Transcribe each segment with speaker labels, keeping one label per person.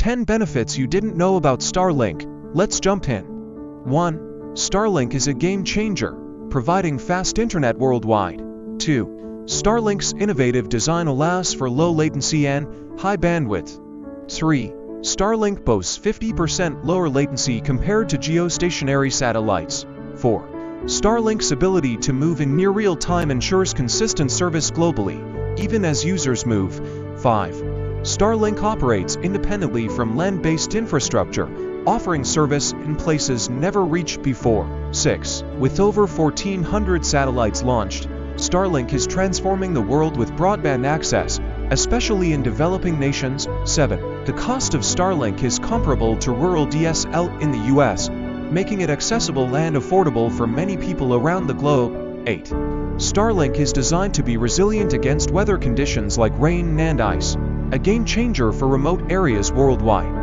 Speaker 1: 10 benefits you didn't know about Starlink. Let's jump in. 1. Starlink is a game changer, providing fast internet worldwide. 2. Starlink's innovative design allows for low latency and high bandwidth. 3. Starlink boasts 50% lower latency compared to geostationary satellites. 4. Starlink's ability to move in near real time ensures consistent service globally, even as users move. 5. Starlink operates independently from land-based infrastructure, offering service in places never reached before. 6. With over 1,400 satellites launched, Starlink is transforming the world with broadband access, especially in developing nations. 7. The cost of Starlink is comparable to rural DSL in the US, making it accessible and affordable for many people around the globe. 8. Starlink is designed to be resilient against weather conditions like rain and ice, a game changer for remote areas worldwide.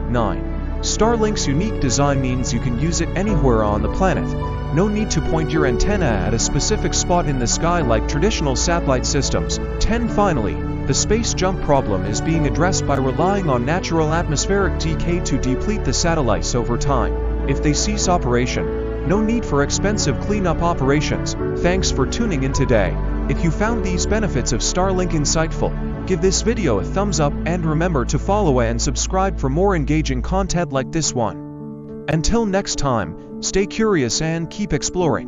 Speaker 1: 9. Starlink's unique design means you can use it anywhere on the planet. No need to point your antenna at a specific spot in the sky like traditional satellite systems. 10. Finally, the space jump problem is being addressed by relying on natural atmospheric decay to deplete the satellites over time. If they cease operation, no need for expensive cleanup operations. Thanks for tuning in today. If you found these benefits of Starlink insightful, give this video a thumbs up and remember to follow and subscribe for more engaging content like this one. Until next time, stay curious and keep exploring.